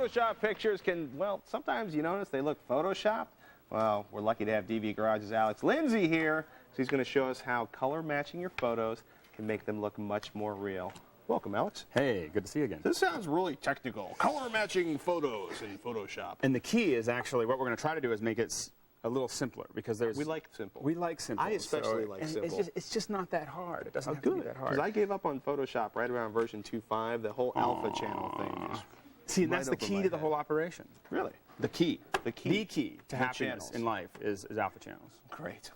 Photoshop pictures can, well, sometimes you notice they look Photoshopped. Well, we're lucky to have DV Garage's Alex Lindsay here. So he's going to show us how color matching your photos can make them look much more real. Welcome, Alex. Hey, good to see you again. This sounds really technical. Color matching photos in Photoshop. And the key is actually what we're going to try to do is make it a little simpler because there's. We like simple. We like simple. I especially like simple. It's just not that hard. It doesn't have to be that hard. Because I gave up on Photoshop right around version 2.5. The whole alpha channel thing is. See, and that's the key to the whole operation. Really? The key. The key To happiness in life is alpha channels. Great.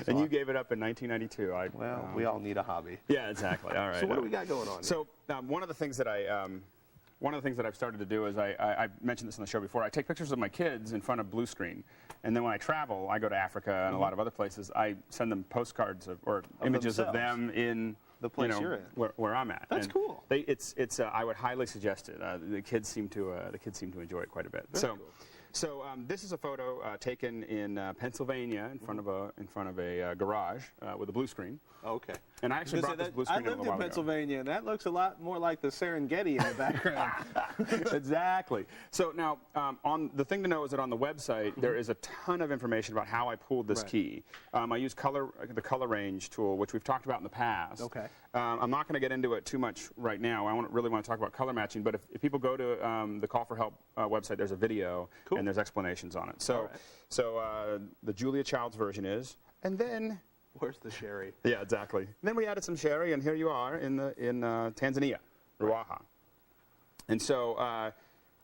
And you gave it up in 1992. Well, we all need a hobby. Yeah, exactly. All right. So what do we got going on? So one of the things that I've started to do is I mentioned this on the show before. I take pictures of my kids in front of blue screen, and then when I travel, I go to Africa and a lot of other places. I send them postcards or images of them in the place you're in, where I'm at. That's cool. I would highly suggest it. The kids seem to enjoy it quite a bit. Very cool. So this is a photo taken in Pennsylvania in front of a garage with a blue screen. Oh, okay. And I actually brought this blue screen I lived in Pennsylvania, and that looks a lot more like the Serengeti in the background. Exactly. So now, the thing to know is that on the website there is a ton of information about how I pulled this key. I use the color range tool, which we've talked about in the past. Okay. I'm not going to get into it too much right now. I really want to talk about color matching, but if people go to the Call for Help website, there's a video and there's explanations on it. So, the Julia Childs version is, and then. Where's the sherry? Yeah, exactly. And then we added some sherry, and here you are in Tanzania, Ruaha. And so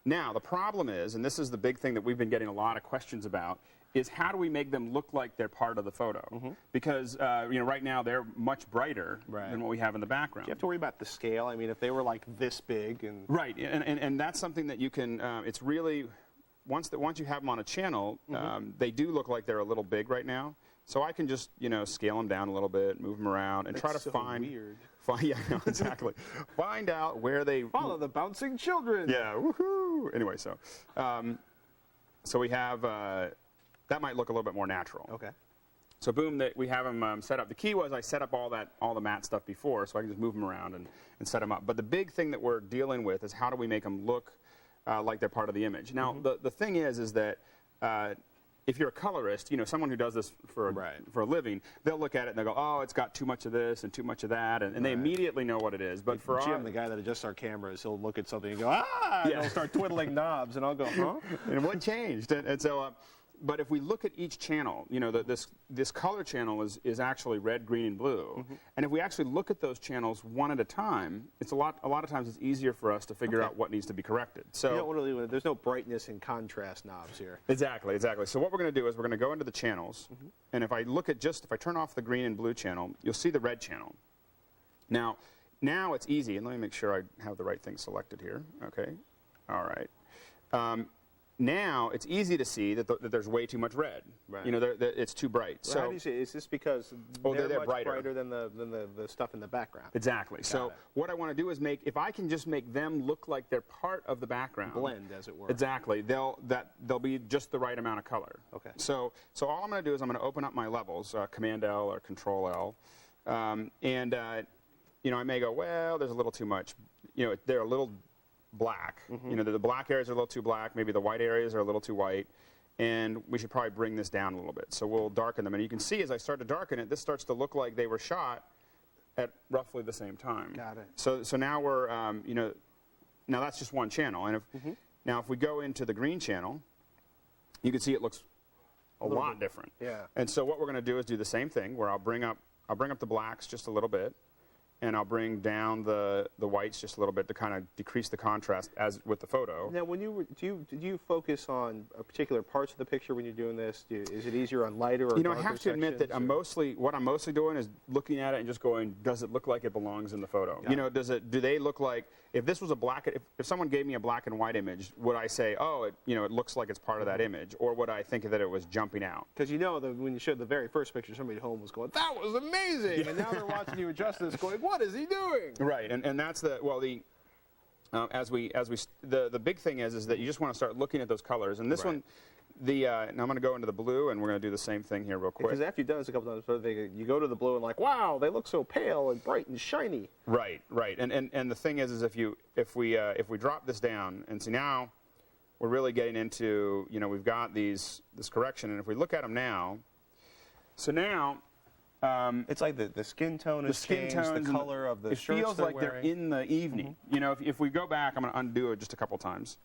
now the problem is, and this is the big thing that we've been getting a lot of questions about, is how do we make them look like they're part of the photo? Because right now they're much brighter than what we have in the background. Do you have to worry about the scale? I mean, if they were like this big and right, and that's something that you can. It's really once you have them on a channel, they do look like they're a little big right now. So I can just, scale them down a little bit, move them around, and try to find. Weird. Yeah, exactly. Find out where they follow the bouncing children. Yeah, woohoo! Anyway, so we have that might look a little bit more natural. Okay. So boom, we have them set up. The key was I set up all the matte stuff before, so I can just move them around and set them up. But the big thing that we're dealing with is how do we make them look like they're part of the image. Now, the thing is that. If you're a colorist, someone who does this for a living, they'll look at it and they'll go, oh, it's got too much of this and too much of that, and they immediately know what it is. But for Jim, the guy that adjusts our cameras, he'll look at something and go, and he'll start twiddling knobs, and I'll go, huh? And what changed? And so, but if we look at each channel, this color channel is actually red, green, and blue. And if we actually look at those channels one at a time, it's a lot of times it's easier for us to figure out what needs to be corrected. So you don't really, there's no brightness and contrast knobs here. Exactly. So what we're going to do is we're going to go into the channels, and if I turn off the green and blue channel, you'll see the red channel. Now it's easy, and let me make sure I have the right thing selected here. Okay. All right. Now it's easy to see that there's way too much red. Right. It's too bright. Well, so how do you see? Is this because they're much brighter than the stuff in the background? Exactly. So what I want to do is if I can just make them look like they're part of the background. Blend, as it were. Exactly. They'll be just the right amount of color. Okay. So all I'm going to do is I'm going to open up my levels, Command L or Control L, I may go, well, there's a little too much. They're a little black. The black areas are a little too black. Maybe the white areas are a little too white. And we should probably bring this down a little bit. So we'll darken them. And you can see as I start to darken it, this starts to look like they were shot at roughly the same time. Got it. So now we're, now that's just one channel. And now if we go into the green channel, you can see it looks a lot different. Yeah. And so what we're going to do is do the same thing where I'll bring up the blacks just a little bit. And I'll bring down the whites just a little bit to kind of decrease the contrast as with the photo. Now, when did you focus on particular parts of the picture when you're doing this? Is it easier on lighter or darker I have to admit that what I'm mostly doing is looking at it and just going, does it look like it belongs in the photo? Yeah. Do they look like, if this was if someone gave me a black and white image, would I say, oh, it looks like it's part of that image, or would I think that it was jumping out? Because when you showed the very first picture, somebody at home was going, that was amazing, and now they're watching you adjust this, going, what is he doing? Right, and that's the big thing is that you just want to start looking at those colors, and this one, now I'm going to go into the blue, and we're going to do the same thing here real quick. Because after you've done this a couple times, you go to the blue and like, wow, they look so pale and bright and shiny. Right, right. And the thing is if we drop this down and see now, we're really getting into, we've got this correction, and if we look at them now, so now. It's like the skin tone has changed, the color of the shirts it feels like wearing. they're in the evening. If we go back, I'm going to undo it just a couple times.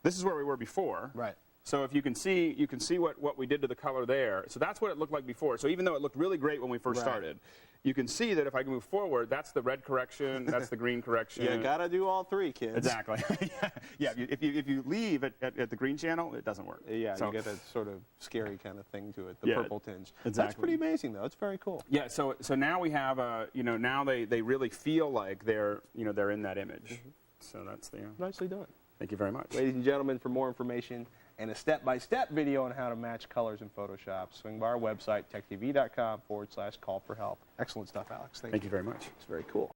This is where we were before. Right. So if you can see what we did to the color there. So that's what it looked like before. So even though it looked really great when we first started, you can see that if I move forward, that's the red correction, that's the green correction. You got to do all three, kids. Exactly. Yeah. If you leave at the green channel, it doesn't work. Yeah, so, you get that sort of scary kind of thing to it, the purple tinge. Exactly. That's pretty amazing, though. It's very cool. Yeah. So now we have now they really feel like they're in that image. So that's the. Nicely done. Thank you very much. Ladies and gentlemen, for more information and a step-by-step video on how to match colors in Photoshop, swing by our website, techtv.com/call for help. Excellent stuff, Alex. Thank you very much. It's very cool.